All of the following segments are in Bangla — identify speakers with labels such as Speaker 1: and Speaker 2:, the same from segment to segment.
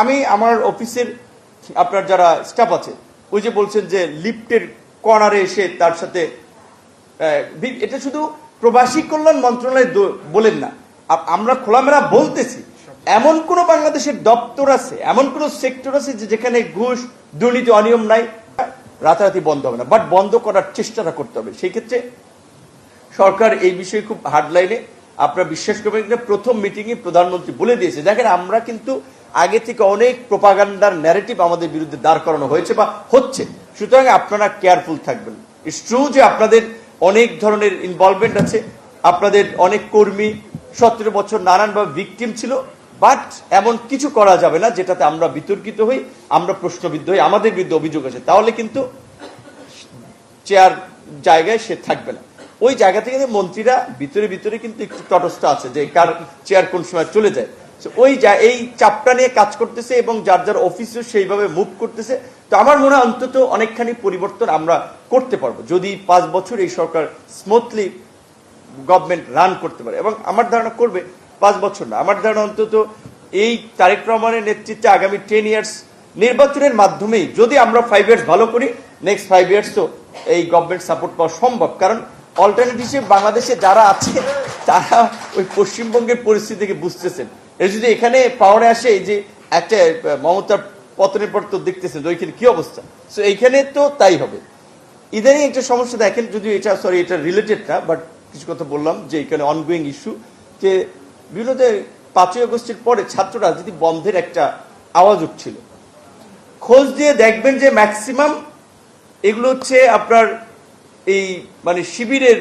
Speaker 1: আমি আমার অফিসের আপনার যারা স্টাফ আছে ওই যে বলছেন যে লিফটের কর্নারে এসে তার সাথে এটা শুধু প্রবাসী কল্যাণ মন্ত্রণালয় বলেন না, আমরা খোলামেলা বলতেছি এমন কোন বাংলাদেশের দপ্তর আছে, এমন কোন সেক্টর আছে যেখানে ঘুষ দুর্নীতি অনিয়ম নাই, রাতারাতি বন্ধ হবে না, বাট বন্ধ করার চেষ্টাটা করতে হবে। সেই ক্ষেত্রে সরকার এই বিষয়ে খুব হার্ডলাইনে, আপনারা বিশ্বাস করবেন কিনা, প্রথম মিটিংয়ে প্রধানমন্ত্রী বলে দিয়েছে, দেখেন আমরা কিন্তু আগে থেকে অনেক প্রোপাগান্ডার ন্যারেটিভ আমাদের বিরুদ্ধে দাঁড় করানো হয়েছে বা হচ্ছে, সুতরাং আপনারা কেয়ারফুল থাকবেন। ইটস ট্রু যে আপনাদের অনেক ধরনের ইনভলভমেন্ট আছে, আপনাদের অনেক কর্মী 17 বছর নানানভাবে ভিকটিম ছিল, বাট এমন কিছু করা যাবে না যেটাতে আমরা বিতর্কিত হই, আমরা প্রশ্নবিদ্ধ হই, আমাদের বিরুদ্ধে অভিযোগ আছে, তাহলে কিন্তু চেয়ার জায়গায় সে থাকবে না। ওই জায়গা থেকে মন্ত্রীরা ভিতরে ভিতরে কিন্তু একটু তটস্থ আছে যে কার চেয়ার কোন সময় চলে যায়, ওই এই চাপটা নিয়ে কাজ করতেছে এবং যার যার অফিসও সেইভাবে মুভ করতেছে। তো আমার মনে হয় অন্তত অনেকখানি পরিবর্তন আমরা করতে পারবো যদি 5 বছর এই সরকার স্মুথলি গভর্নমেন্ট রান করতে পারে, এবং আমার ধারণা করবে 5 বছর না, আমার ধারণা অন্তত এই তারেক রহমানের নেতৃত্বে আগামী 10 ইয়ার্স নির্বাচনের মাধ্যমেই যদি আমরা 5 ইয়ার্স ভালো করি, নেক্সট 5 ইয়ার্স তো এই গভর্নমেন্ট সাপোর্ট পাওয়া সম্ভব। কারণ অল্টারনেটিভ হিসেবে বাংলাদেশে যারা আছে তারা ওই পশ্চিমবঙ্গের পরিস্থিতি থেকে বুঝতেছেন, এর যদি এখানে পাওয়ারে আসে, এই যে একটা মমতার পতনের পর তো দেখতেছেন ওইখানে কি অবস্থা, সো এইখানে তো তাই হবে। ইদানিং একটা সমস্যা দেখেন, যদি এটা এটা রিলেটেড না, বাট কিছু কথা বললাম যে এখানে অনগোয়িং ইস্যু, যে বিভিন্ন 5ই আগস্টের পরে ছাত্র রাজনীতি বন্ধের একটা আওয়াজ উঠছিল। খোঁজ দিয়ে দেখবেন যে ম্যাক্সিমাম এগুলো হচ্ছে আপনার এই মানে শিবিরের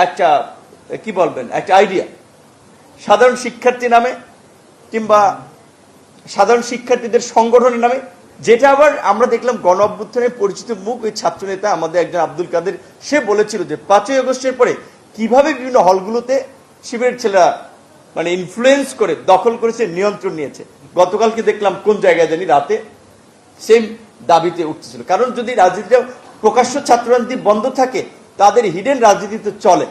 Speaker 1: একটা কি বলবেন একটা আইডিয়া, সাধারণ শিক্ষার্থী নামে কিংবা সাধারণ শিক্ষার্থীদের সংগঠনের নামে, যেটা আবার আমরা দেখলাম গণ অভ্যুত্থানের পরিচিত মুখ ওই ছাত্র নেতা আমাদের একজন আব্দুল কাদের, সে বলেছিল যে 5ই আগস্টের পরে কিভাবে বিভিন্ন হলগুলোতে শিবিরের ছেলেরা মানে ইনফ্লুয়েন্স করে দখল করেছে, নিয়ন্ত্রণ নিয়েছে। গতকালকে দেখলাম কোন জায়গায় জানি রাতে সেম দাবিতে উঠতেছিল। কারণ যদি রাজনীতিটা প্রকাশ্য ছাত্র রাজনীতি বন্ধ থাকে, তাদের হিডেন রাজনীতি তো চলে,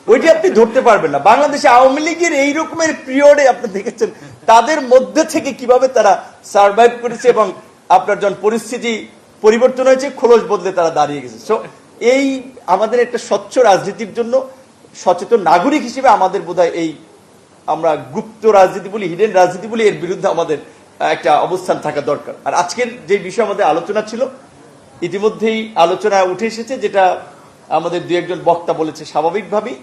Speaker 1: ওইটি আপনি ধরতে পারবেন না। বাংলাদেশে আওয়ামী লীগের এই রকমের পিরিয়ডে আপনি দেখেছেন তাদের মধ্যে থেকে কিভাবে তারা সার্ভাইভ করেছে, এবং আপনার যখন পরিস্থিতি পরিবর্তন হয়েছে খোলস বদলে তারা দাঁড়িয়ে গেছে। সো এই আমাদের একটা স্বচ্ছ রাজনীতির জন্য সচেতন নাগরিক হিসেবে আমাদের বোধহয় এই আমরা গুপ্ত রাজনীতি বলি, হিডেন রাজনীতি বলি, এর বিরুদ্ধে আমাদের একটা অবস্থান থাকা দরকার। আর আজকের যে বিষয় আমাদের আলোচনা ছিল, ইতিমধ্যেই আলোচনা উঠে এসেছে, যেটা আমাদের 2-1 বক্তা বলেছে, স্বাভাবিকভাবেই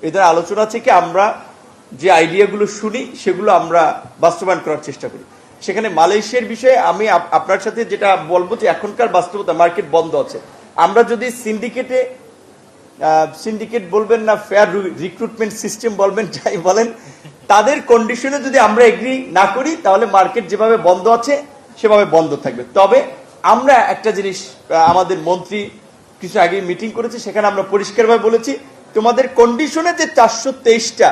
Speaker 1: এদের আলোচনা থেকে আমরা যে আইডিয়াগুলো শুনি সেগুলো আমরা বাস্তবায়ন করার চেষ্টা করি। সেখানে মালয়েশিয়ার বিষয়ে আমি আপনার সাথে যেটা বলবো যে এখনকার বাস্তবতা, মার্কেট বন্ধ আছে, আমরা যদি সিন্ডিকেট বলবেন না ফেয়ার রিক্রুটমেন্ট সিস্টেম বলবেন, যাই বলেন, তাদের কন্ডিশনে যদি আমরা এগ্রি না করি তাহলে মার্কেট যেভাবে বন্ধ আছে সেভাবে বন্ধ থাকবে। তবে আমরা একটা জিনিস, আমাদের মন্ত্রী কিছু আগে মিটিং করেছে, সেখানে আমরা পরিষ্কারভাবে বলেছি তোমাদের কন্ডিশনে যে 423টা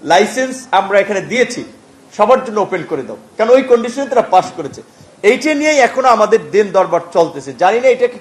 Speaker 1: লাইসেন্স আমরা এখানে দিয়েছি সবার জন্য ওপেন করে দাও, কারণ ওই কন্ডিশনে তারা পাস করেছে। এইটা নিয়েই এখনো আমাদের দেন দরবার চলতেছে, জানি না এটা কি